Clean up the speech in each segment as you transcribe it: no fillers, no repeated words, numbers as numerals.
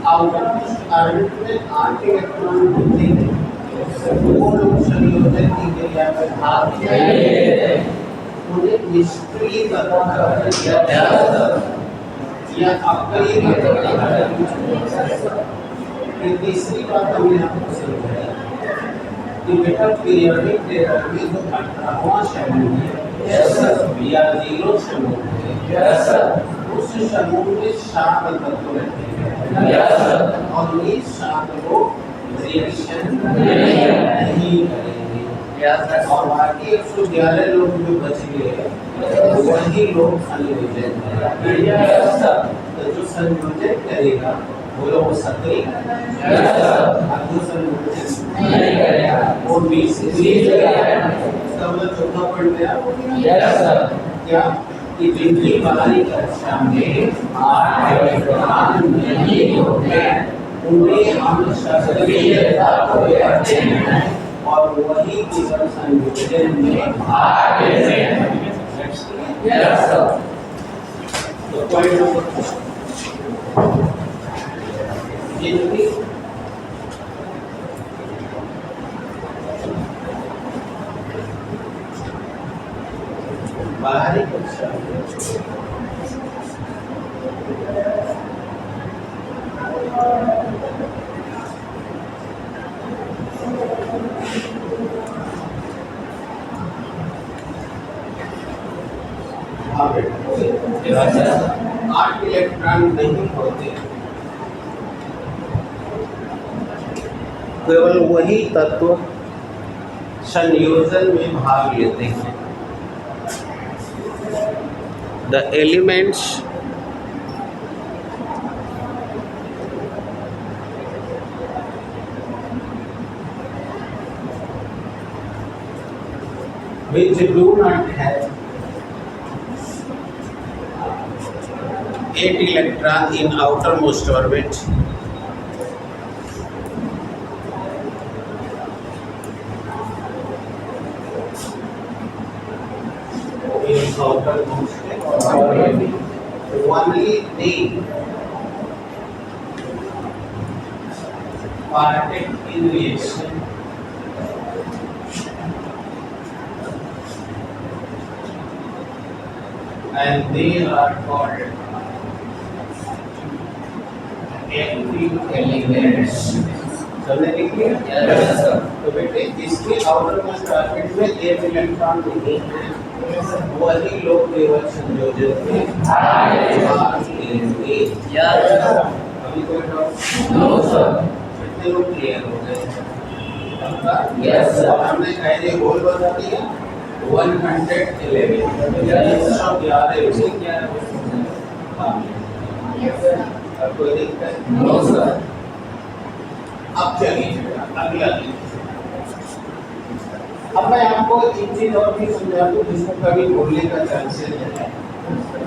Outer most orbit में 8 electron होते हैं। वो लोग संयोजन की क्रिया में भाग लेते हैं। उन्हें निष्क्रिय तत्व कहा जाता है या अक्रिय तत्व कहा जाता है। ये तीसरी बात हमने आपको समझाई कि बेटा पीरियोडिक टेबल में जो 18वां शेड्यूल है या 0 शेड्यूल है, उस समूह में 7 तत्व रहते हैं और ये 7 लोग रिएक्शन नहीं करेंगे और बाकी 111 लोग जो बच गए वही लोग संयोजन करेंगे। तो जो संयोजन करेगा वो लोग सक्रिय जो संयोजन नहीं करेगा वो चौथा पॉइंट क्या कि जिनकी बाहरी कक्षा में 8 इलेक्ट्रॉन नहीं होते उन्हें हम सक्रियता कहते हैं और वही केवल संयोजन में भाग लेते हैं। तो पॉइंट नंबर जिनकी बाहरी कक्षा आठ इलेक्ट्रॉन नहीं होते, केवल वही तत्व संयोजन में भाग लेते हैं। The elements which do not have 8 electron in outermost orbit only they partake in reaction and they are called active elements। समझे देखिए? तो बेटे इसके आउटर मोस्ट ऑर्बिट में 1 इलेक्ट्रॉन नहीं है, वही लोग केवल संयोजन में भाग लेंगे। अभी कोई डाउट? No sir. कितने लोग क्लियर हो गए? Yes sir. हमने पहले गोल बता दिया 111 अब कोई दिक्कत? No sir. अब चलिए अगला। अब मैं आपको एक चीज और भी समझा दूं जिसको कभी भूलने का चांसेस है।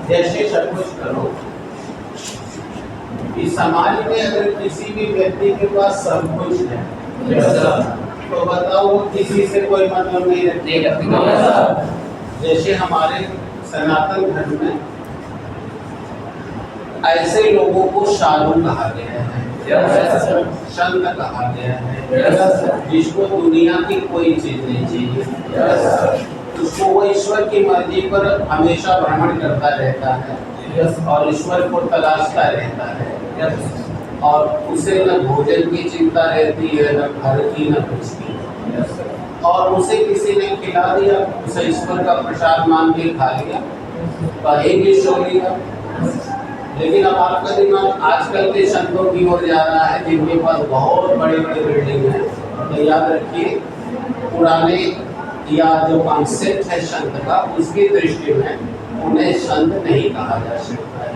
जैसे सपोज करो इस समाज में अगर किसी भी व्यक्ति के पास सब कुछ है तो बताओ वो किसी से कोई मतलब नहीं रखता। जैसे हमारे सनातन धर्म में ऐसे लोगों को साधु कहा गया है, संत कहा गया है, जिसको दुनिया की कोई चीज नहीं चाहिए, उसको वो ईश्वर की मर्जी पर हमेशा भ्रमण करता रहता है और ईश्वर को तलाशता रहता है और उसे न भोजन की चिंता रहती है, न घर की, न कुछ की। और उसे किसी ने खिला दिया, उसे ईश्वर का प्रसाद मान के खा लिया, कहेंगे सो लिया। लेकिन अब आपका दिमाग आजकल के संतों की ओर जा रहा है जिनके पास बहुत बड़े बड़े बिल्डिंग है। तो याद रखिए पुराने या जो कॉन्सेप्ट है संत का, उसकी दृष्टि में उन्हें संत नहीं कहा जा सकता है।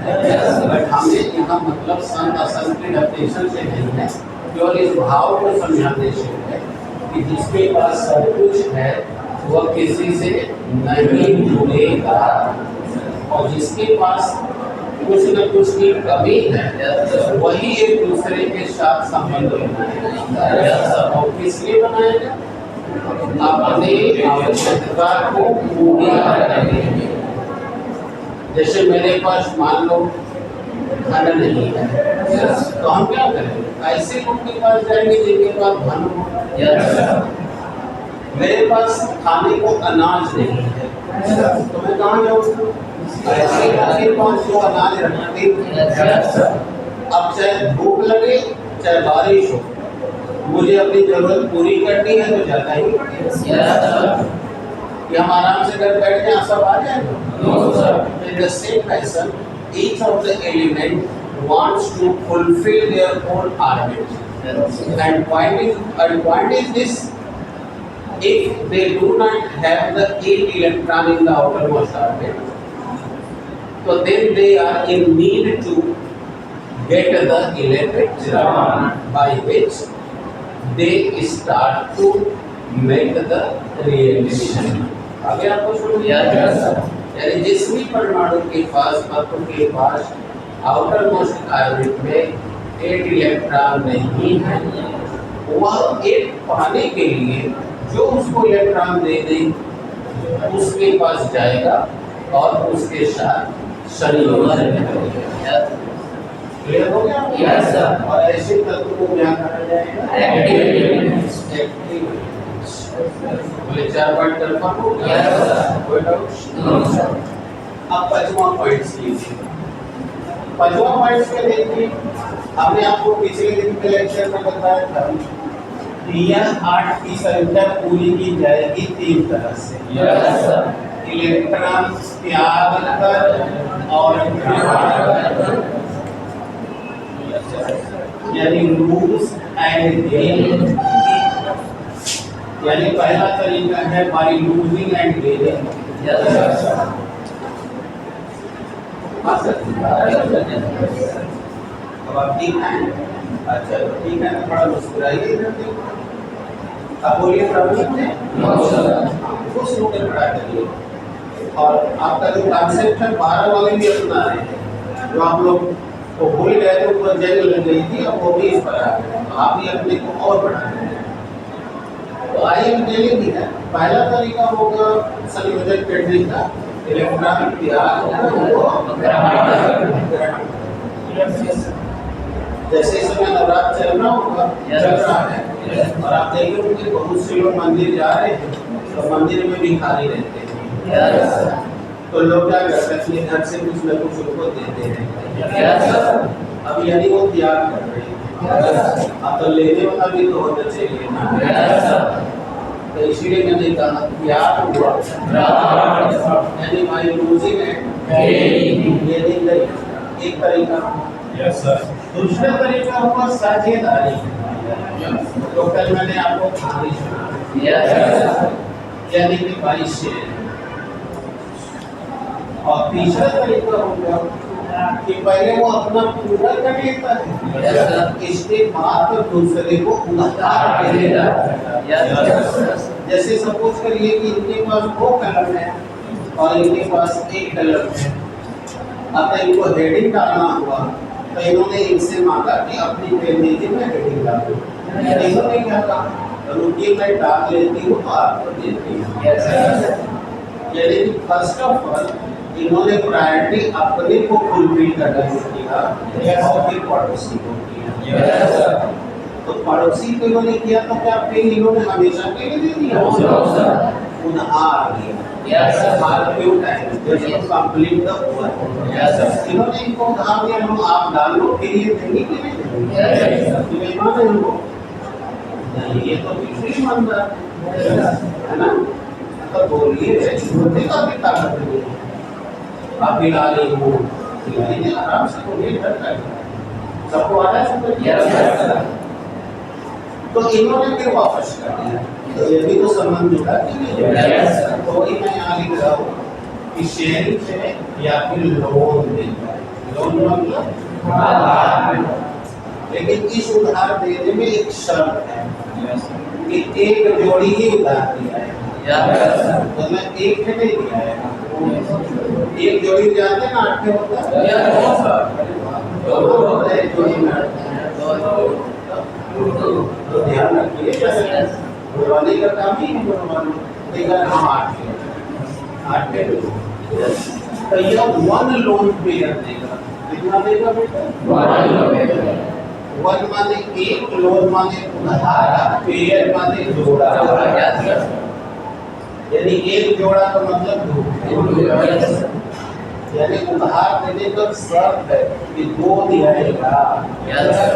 बट हमें यहाँ मतलब संत असंत के डेफिनेशन से नहीं है, केवल इस भाव को समझाने से है कि जिसके पास सब कुछ है वह किसी से नहीं जुड़ेगा और जिसके पास कुछ न कुछ की कमी है वही एक दूसरे के साथ संबंध बनाएगा। और किस लिए बनाएगा? अपने आवश्यकता को पूरा करने के लिए। जैसे मेरे पास मान लो धन नहीं है, तो हम क्या करेंगे? ऐसे लोग के पास जाएंगे जिनके पास धन हो। मेरे पास खाने को अनाज नहीं है, तो मैं कहाँ जाऊँ? ऐसे लोग के पास जो अनाज रखते। अब चाहे भूख लगे चाहे बारिश हो, मुझे अपनी जरूरत पूरी करनी है तो जाता ही कि हम आराम से घर बैठ जाए सब आ जाएगा। In the same fashion, each of the element wants to fulfill their own orbit. And point is this: if they do not have the 8 electron in the outermost orbit, so then they are in need to get the electron by which they start to make the reaction. आगे आपको समझ यानी जिस भी परमाणु के पास outer most orbit में 8 electron नहीं है, वह एक पाने के लिए जो उसको इलेक्ट्रॉन दे दे उसके पास जाएगा और उसके साथ संयोजन करेगा। क्लियर हो गया? Yes sir. और ऐसे तत्व को क्या कहा जाएगा? एक्टिव। बोले 4 पॉइंट कंफर्म हो गया? Yes sir. कोई डाउट? No sir. अब 5वां पॉइंट लीजिए। 5वां पॉइंट क्या देखिए, हमने आपको पिछले दिन के लेक्चर में बताया था कि यह 8 की संख्या पूरी की जाएगी 3 तरह से। Yes sir. इलेक्ट्रॉन त्याग कर और यानी लूज एंड गेन, यानी पहला तरीका है बाय लूजिंग एंड गेनिंग। अब आप ठीक है? अच्छा ठीक है, थोड़ा मुस्कुराइए। अब बोलिए प्रभु ने खुश होकर खड़ा करिए। और आपका जो कॉन्सेप्ट है 12 वाले भी अपना रहे हैं, जो आप लोग वो भूल गए थे, ऊपर जंग लग गई थी, अब वो भी इस पर आ गए, तो आप ही अपने को और बढ़ा रहे हैं। तो आइए हम देखेंगे ना, पहला तरीका होगा संयोजन करने का, इलेक्ट्रॉन त्याग। जैसे इस समय नवरात्र चल रहा होगा, चल रहा है, और आप देखेंगे कि बहुत से लोग मंदिर जा रहे हैं, तो मंदिर में भी खाली रहते हैं। तो लोग क्या करते हैं, अपने घर से कुछ न कुछ उनको देते हैं। अब यानी वो त्याग कर रहे हैं, अब तो लेने वाला भी तो होना चाहिए ना। तो इसीलिए मैंने कहा त्याग हुआ, यानी माई लूजिंग है एक तरीका। दूसरा तरीका हुआ साझेदारी, तो कल मैंने आपको कहानी सुनाई, यानी कि 22 शेर। और तीसरा तरीका होगा कि पहले वो अपना पूरा कर लेता है, इसके बाद दूसरे को उधार देगा। जैसे सपोज करिए कि इनके पास 2 कलम है और इनके पास 1 कलम है। अब इनको हेडिंग डालना हुआ तो इन्होंने इनसे मांगा कि अपनी पेन दीजिए, मैं हेडिंग डालूं। इन्होंने क्या कहा, रुकिए मैं डाल लेती हूँ तो आपको देती हूँ। यानी फर्स्ट ऑफ ऑल इन्होंने प्रायोरिटी अपने को फुलफिल करना किया और फिर पड़ोसी को किया। तो पड़ोसी को इन्होंने किया तो क्या पेन इन्होंने हमेशा के लिए दे दिया? उधार दिया। Complete the work. इन्होंने इनको उधार दिया, लो आप डाल लो, फिर ये देंगे कि नहीं? ये तो बिल्कुल ईमानदार है ना। तो बोलिए ताकत नहीं, आप भी ला रही हो, आराम से बोलिए, सबको आ रहा है। तो इन्होंने फिर वापस कर दिया, तो ये भी तो संबंध जुड़ा कि नहीं? तो वही मैं यहाँ लिख रहा हूँ कि शेयरिंग से या फिर लोन देता है, लोन मतलब, लेकिन इस उधार देने में एक शर्त है कि एक जोड़ी ही उधार दिया है, मतलब एक नहीं दिया है। एक जोड़ी जाते ना 8 होता है, एक जोड़ी में तो ध्यान रखिए, बुलवाने का काम ही नहीं लेकिन हम 8 तो यह 1 लोन पेयर देगा, कितना देगा बेटा? 1 माने एक, लोन माने उधार, पेयर माने जोड़ा। यानी एक जोड़ा का मतलब दो। यानी उधार देने का शर्त है कि 2 दिया जाएगा,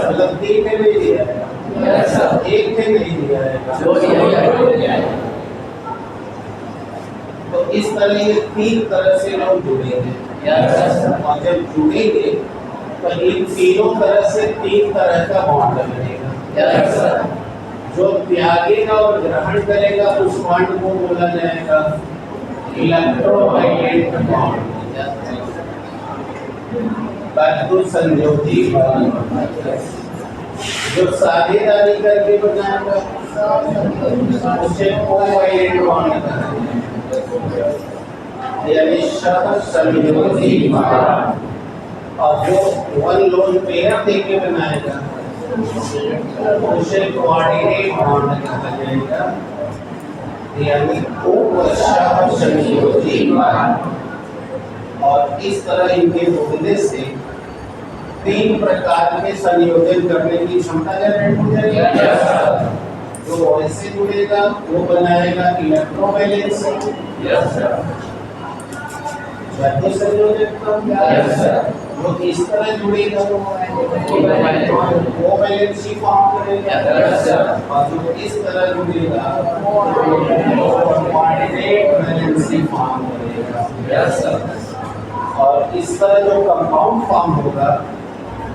मतलब 3 में नहीं दिया जाएगा, 1 में नहीं दिया जाएगा। तो इस तरह ये 3 तरह से लोग जुड़ेंगे। और जब जुड़ेंगे तो इन तीनों तरह से 3 तरह का बॉन्ड बनेगा। जो त्यागेगा और ग्रहण करेगा उस बॉन्ड को बोला जाएगा इलेक्ट्रोवायलेंट बॉन्ड, बंधु संयोगी बॉन्ड। जो साझेदारी करके बनाएगा उसे कोवायलेंट बॉन्ड कहेंगे, यानी सहसंयोगी बॉन्ड। और जो वन लोन पेयर देके बनाएगा उसे कोऑर्डिनेट बॉन्ड कहा जाएगा, यानी सहसंयोगी बॉन्ड। और इस तरह इनके होने से 3 प्रकार के संयोजन करने की क्षमता जनरेट हो जाएगी। जो वैसे जुड़ेगा वो बनाएगा इलेक्ट्रोवैलेंसी, जो इस तरह जुड़ेगा वो वैलेंसी फॉर्म करेगा, और जो इस तरह जुड़ेगा कोऑर्डिनेट वैलेंसी फॉर्म करेगा। और इस तरह जो कंपाउंड फॉर्म होगा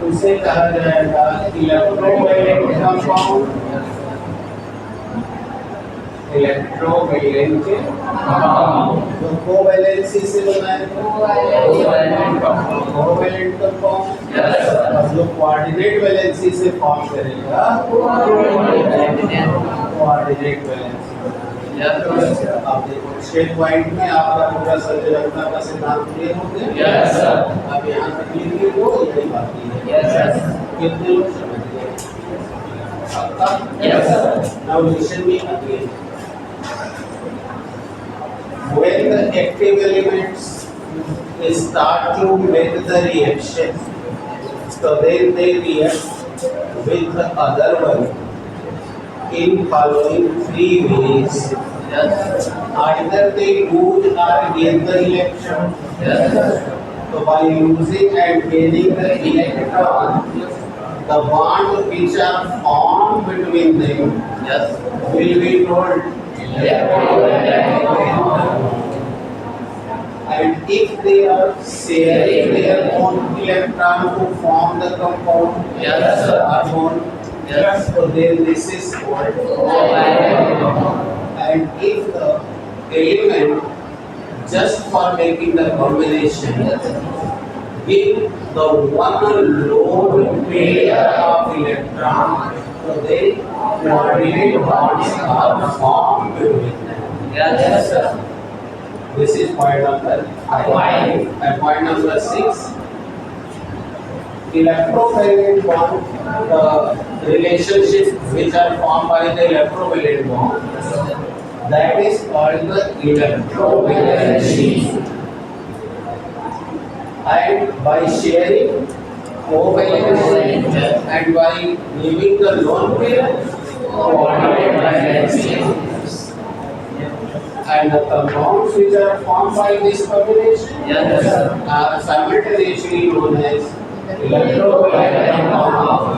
उसे कहा जाएगा इलेक्ट्रोवैलेंट कंपाउंड। इलेक्ट्रोवैलेंट जो कोवैलेंसी से बनाएगा कोवैलेंट कंपाउंड, और जो कोऑर्डिनेट वैलेंसी से फॉर्म करेगा कोऑर्डिनेट वैलेंसी। आप देखो स्टेट वाइड में आपका पूरा संयोजकता का सिद्धांत क्लियर हो गया। अब यहाँ तक लिखिए तो यही बाकी है। कितने लोग समझ गए? Now listen me again. When the active elements start to make the reaction, so then they react with the other one in following 3 ways. Either they lose or gain the electron. So by losing and gaining the electron, the bond which are formed between them will be called and if they are sharing their own electron to form the compound carbon, so then this is called covalent. And if the element just for making the combination with the one lone pair of electron, so then coordinate bonds are formed between them. This is point number 5. And point number 6, electrovalent bond, the relationships which are formed by the electrovalent bond, that is called the electrovalency. And by sharing covalence and by leaving the lone pair, coordinate valency. And the compounds which are formed by this combination are simultaneously known as electrovalent compound.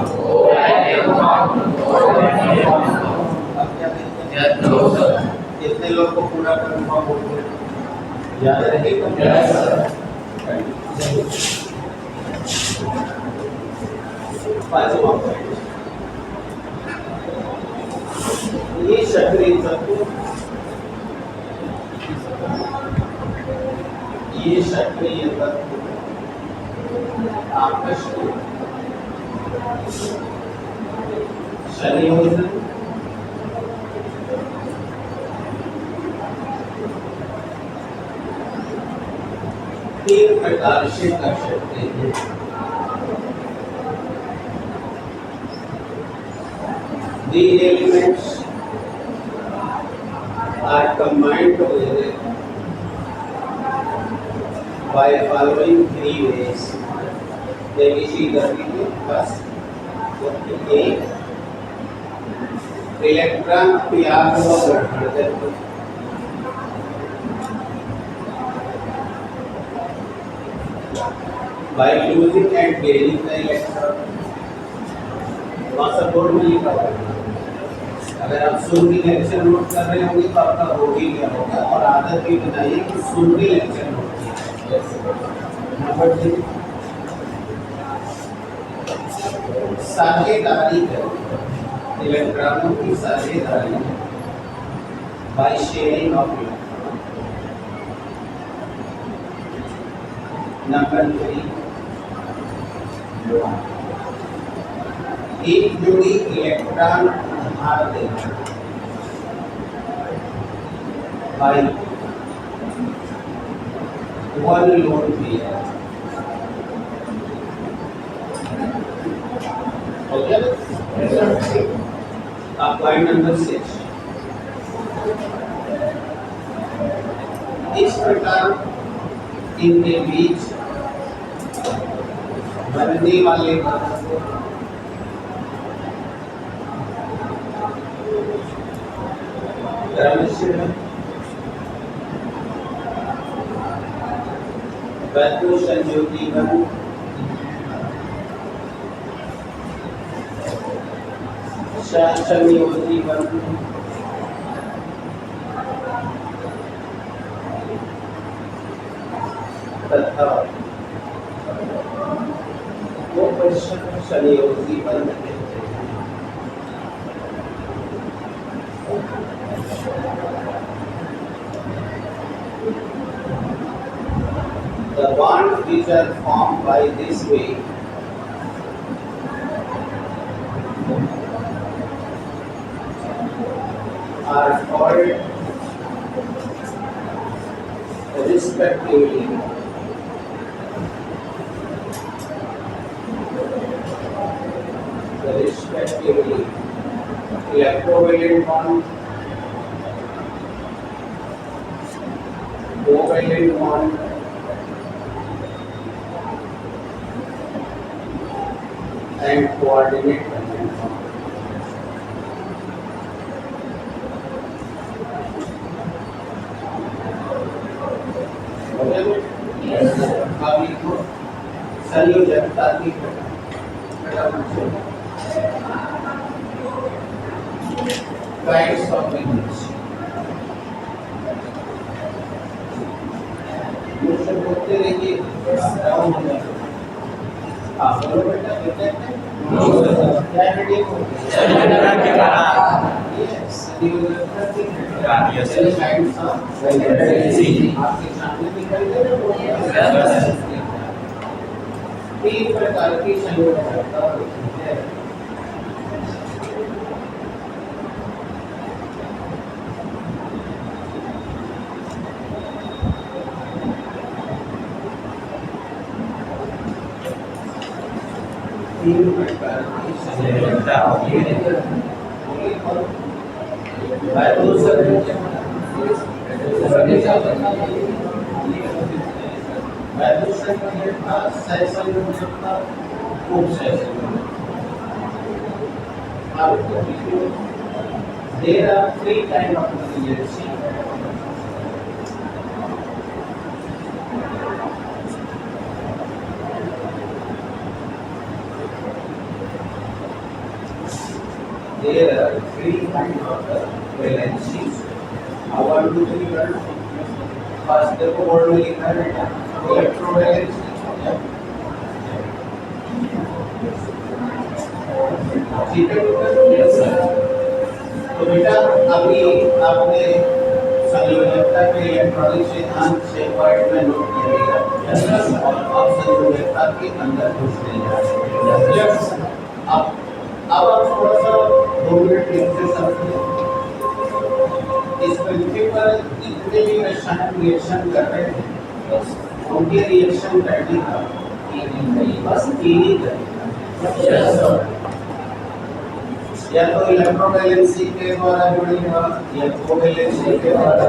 कितने लोग को पूरा confirm हो गया? याद रहेगा? पांचवा point, ये सक्रिय तत्व, ये सक्रिय तत्व आपस में संयोजन तीन प्रकार से कर सकते हैं। These elements are combined together by following 3 ways. ABC इधर लीजिए बस एक इलेक्ट्रॉन तैयार हुआ by using and gaining the electron. वहाँ सपोर्ट में लिखा हुआ है। अगर आप सुन के लेक्चर नोट कर रहे होंगे तो आपका हो ही गया होगा और आदत भी बनाइए कि सुन के लेक्चर नोट कीजिए। नंबर 3 साझेदारी करें, इलेक्ट्रॉनों की साझेदारी by sharing of electron. Number 3 एक जोड़ी इलेक्ट्रॉन उधार देना by one lone pair. Okay, अब पॉइंट नंबर 6 इस प्रकार इनके बीच बनने वाले संयोगी बन संयोगी बन तथा वो संयोगी बन The bonds which are formed by this way are called respectively electrovalent bond, covalent bond, and coordinate covalent bond. अभी तो संयोजकता की kinds of methods. क्वेश्चन पूछते रहिए, डाउन हो जाए। आप बोलो बेटा क्या हेडिंग हो? यस, kinds of आपके सामने दिखाई दे रहा है। तीन प्रकार की संयोजकता होती है। तीन प्रकार की संयोजकता होती है। There are three kinds of resiliency. There are three kinds of valencies. One, two, three. First, देखो बोर्ड में लिखा है इलेक्ट्रोवैलेंसी। ठीक है, तो बेटा अभी आपने संयोजकता के इलेक्ट्रॉनिक सिद्धांत से पॉइंट में नोट किया और अब संयोजकता के अंदर घुसने जा रहे हैं। अब आप थोड़ा सा 2 मिनट लिखते समझिए। इस पृथ्वी पर जितने भी रासायनिक रिएक्शन कर रहे हैं उनके रिएक्शन करने का बस तीन ही तरीका, या तो इलेक्ट्रोवैलेंसी के द्वारा जुड़ेगा या कोवैलेंसी के द्वारा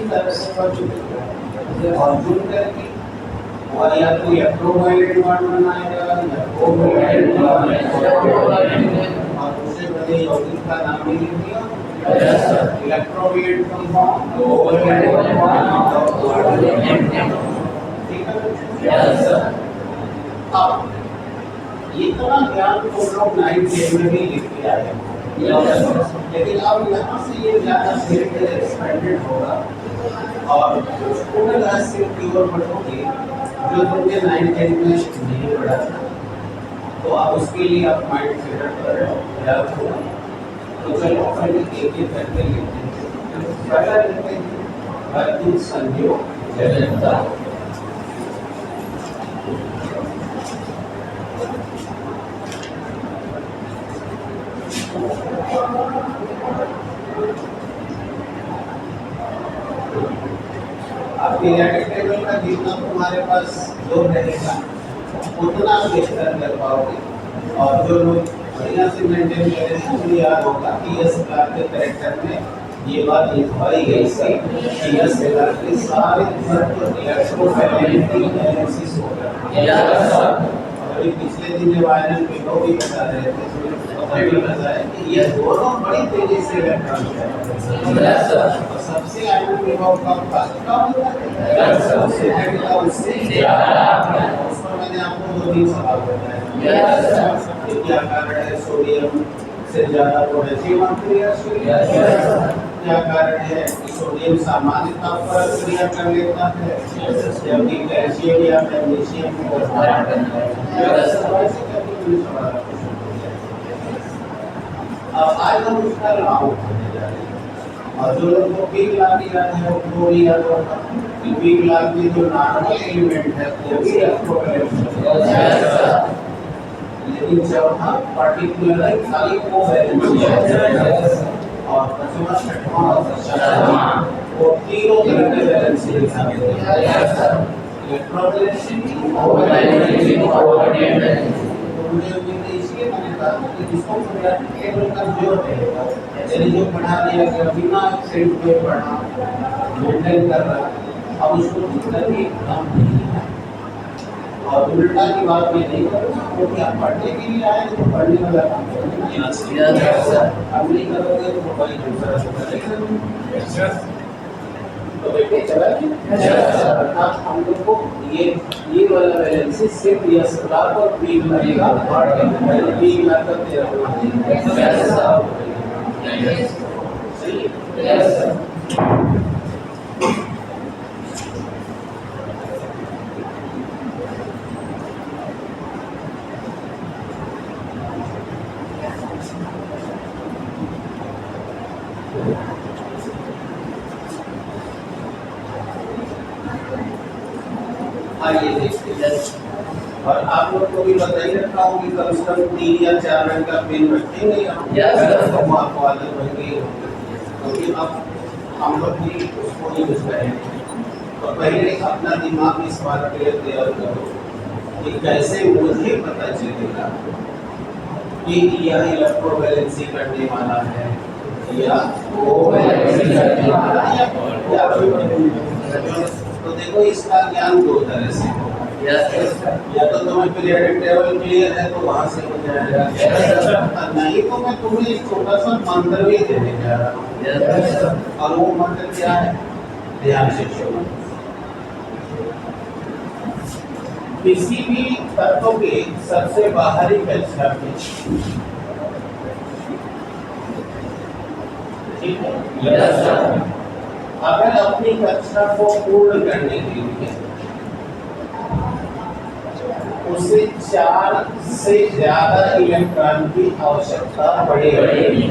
तरह से पढ़ चुके हैं और जुड़ करके और या तो इलेक्ट्रोमैग्नेटिक फॉर्म बनाएगा या कोमैग्नेटिक और उससे पहले यौगिक का नाम भी लिख दिया इलेक्ट्रोमैग्नेटिक फॉर्म ठीक है यस सर। अब इतना ज्ञान तो लोग 9th 10 में भी लिख के आए लेकिन अब यहाँ से ये ज़्यादा एक्सपेंडेड होगा और पूर्ण रहस्य की ओर बढ़ोगे जो तुमने 9th 10 में नहीं पढ़ा था तो आप उसके लिए आप माइंड सेटअप कर रहे हो याद होगा। तो चलो पहले एक एक करके लेते हैं। पहला लेते हैं अर्जुन संयोग जगन्ता। आप पीरियडिक टेबल का जितना तुम्हारे पास जोर रहेगा उतना बेहतर कर पाओगे और जो लोग बढ़िया से मेंटेन करें उनको याद होगा कि यस क्लास के कैरेक्टर में ये बात लिखवाई गई थी कि यस क्लास के सारे एनालिसिस होगा। अभी पिछले दिन जब आयरन विभव भी बता रहे थे तो बताया कि ये दोनों बड़ी तेजी से इलेक्ट्रॉन और सबसे आयरन विभव का कम होता है उससे उसमें मैंने आपको 2-3 सवाल बताए क्या कारण है सोडियम से ज्यादा पोटेशियम क्या कारण है कि सोडियम सामान्य ताप पर क्रिया कर लेता है जबकि कैल्शियम या मैग्नीशियम आज हम उसका लाभ उठाने जा रहे हैं और जो लोग को बिग लाभ याद है वो भी याद होगा कि बिग लाभ में जो नॉर्मल एलिमेंट है वो भी लेकिन चौथा पार्टिकुलर खाली कोवैलेंसी और पांचवा छठवां और सातवां वो तीनों तरह के वैलेंसी दिखाते हैं इलेक्ट्रोवैलेंसी कोवैलेंसी इसलिए मैंने कहा कि जिसको पीरियडिक टेबल का जोर रहेगा यानी जो पढ़ा दिया गया बिना एक्सेंट पे पढ़ा मेंटेन कर रहा अब उसको जितना भी काम नहीं है और उल्टा की बात मैं नहीं करूँगा क्योंकि आप पढ़ने के लिए आए तो पढ़ने वाला काम करेंगे अब नहीं करोगे तो वही दूसरा तो बेटे चला अर्थात हम लोग को ये वाला वैलेंसी सिर्फ यस क्लास और बी लगेगा और बी मतलब तेरा सही यस आइए देखते हैं और आप लोग को भी बताइए रखा हूँ कि कम से कम 3 या 4 रंग का पेन रखेंगे हम आपको आदत बन गई क्योंकि अब हम लोग भी उसको यूज करेंगे तो पहले अपना दिमाग इस बात के लिए तैयार करो कि कैसे मुझे पता चलेगा कि यह इलेक्ट्रोवैलेंसी करने वाला है या कोवैलेंसी करने वाला है या तो देखो इसका ज्ञान 2 तरह से या तो तुम्हें पीरियडिक टेबल क्लियर है तो वहां से हो जाएगा नहीं तो मैं तुम्हें एक छोटा सा मंत्र भी देने जा रहा हूँ और वो मंत्र क्या है ध्यान से सुनो। किसी भी तत्व के सबसे बाहरी कक्षा में ठीक है अगर अपनी कक्षा को पूर्ण करने के लिए उसे 4 से ज्यादा इलेक्ट्रॉन की आवश्यकता पड़ेगी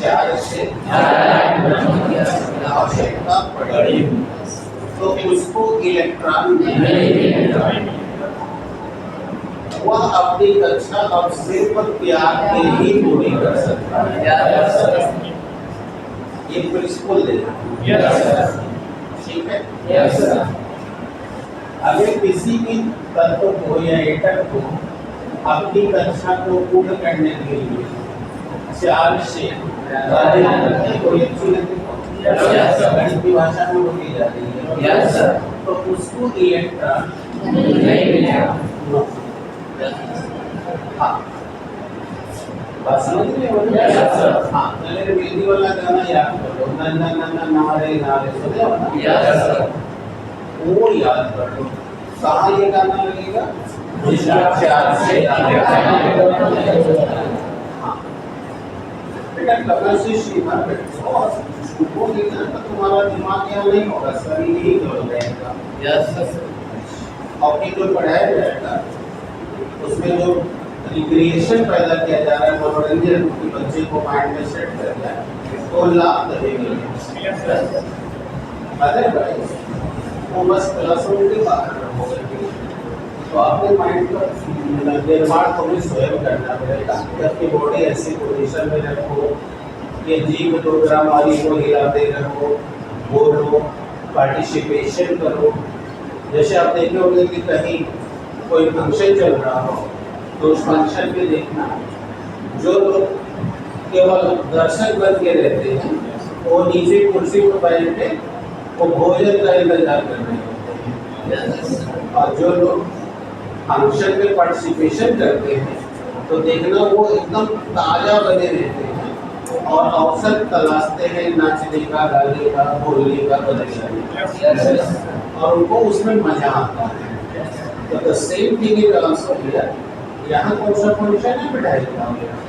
4 से आवश्यकता पड़ेगी तो उसको इलेक्ट्रॉन वह अपनी कक्षा अब सिर्फ त्याग के ही पूरी कर सकता है ये प्रिंसिपल देना ठीक है अगर किसी भी तत्व को या एटम को अपनी कक्षा को पूर्ण करने के लिए 4 से यस सर, गणित की भाषा में बोली जा रही है। यस सर, तो उसको इलेक्ट्रॉन नहीं मिलेगा। नो, हाँ बात समझ रहे हो? यस सर, हाँ पहले मेहंदी वाला गाना याद कर लो, ना ना ना ना नारे नारे, सुने हो ना? यस सर, वो याद कर लो। कहाँ ये गाना लगेगा? चार से हाँ बेटा, कब से सीखा बैठो और सीखोगे ना तो तुम्हारा दिमाग यहाँ नहीं होगा, शरीर ही डल जाएगा। यस सर, और फिर जो पढ़ाया जाएगा उसमें जो रिक्रिएशन पैदा किया जा रहा है, मनोरंजन की बच्चे को माइंड में सेट कर दिया, तो लाभ लगेगा। अदरवाइज वो बस क्लासरूम के बाहर रहोगे, तो अपने माइंड का निर्माण को भी स्वयं करना पड़ेगा कि अपनी बॉडी ऐसी पोजीशन में रखो कि जीभ 2 ग्राम वाली को हिलाते रहो, बोलो, पार्टिसिपेशन करो। जैसे आप देखे होंगे कि कहीं कोई फंक्शन चल रहा हो तो उस फंक्शन में देखना जो लोग केवल दर्शक बन के रहते हैं वो नीचे कुर्सी पर बैठ के वो भोजन का इंतजार कर रहे होते हैं, और जो लोग फंक्शन में पार्टिसिपेशन करते हैं तो देखना वो एकदम ताज़ा बने रहते हैं और अवसर तलाशते हैं नाचने का, गाने का, बोलने का, बदलने का, और उनको उसमें मजा आता है। तो the same thing is also here. यहाँ कौन सा फंक्शन है बेटा?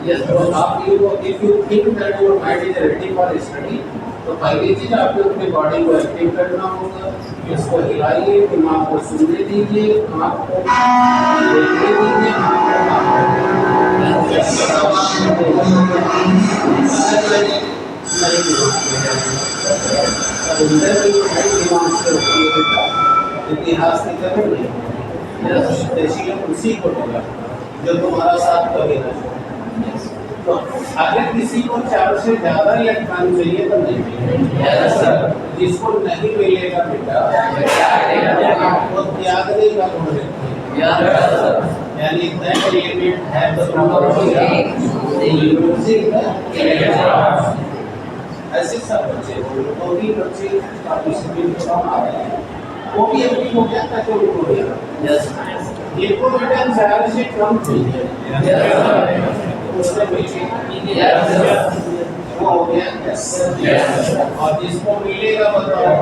यस, तो आप if you think that your mind is ready for study, तो पहली चीज आपको अपनी बॉडी को एक्टिव करना होगा, इसको हिलाइए, दिमाग को सुनने दीजिए, आँख को देखने दीजिए, इतिहास की जरूरत नहीं, उसी को मिला जो तुम्हारा साथ करेगा। तो अगर किसी को 4 से ज्यादा इलेक्ट्रॉन चाहिए तो नहीं मिलेगा। जिसको नहीं मिलेगा बेटा वो त्याग देगा, यानी दैट लिमिट है तो ऐसे सब बच्चे वो भी बच्चे पार्टिसिपेट आ रहे हैं, वो भी एक्टिव हो गया ताकि उनको हो गया। ये को बेटा 4 से कम चाहिए, उससे पीछे वो हो गया यस, और जिसको मिलेगा बताओ,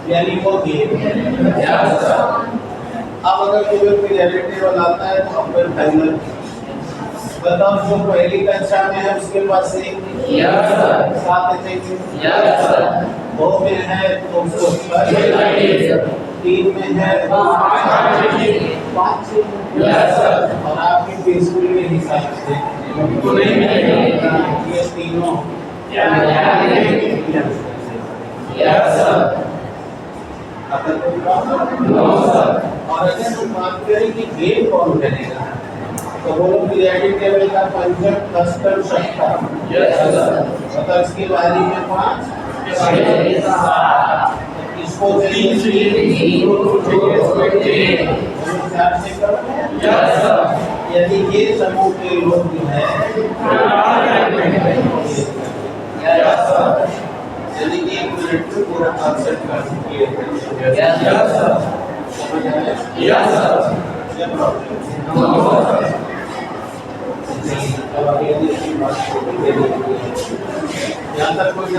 यानी वो गेम। अब अगर तुम्हें रिलेटिव आता है तो अब फाइनल बताओ, जो पहली कक्षा में है उसके पास से 7 चाहिए, 2 में है तो उसको 3 में है 5 और आपकी पेंसिल के हिसाब से ये तीनों और अगर हम बात करें कि गेम कौन करेगा तो वो लोग पीरियडिक टेबल का पंचम कस्टम सकता मतलब इसकी बारी में 5 इसको यदि ये समूह के लोग जो है यदि 1 मिनट में पूरा कॉन्सेप्ट कर यहाँ तक कोई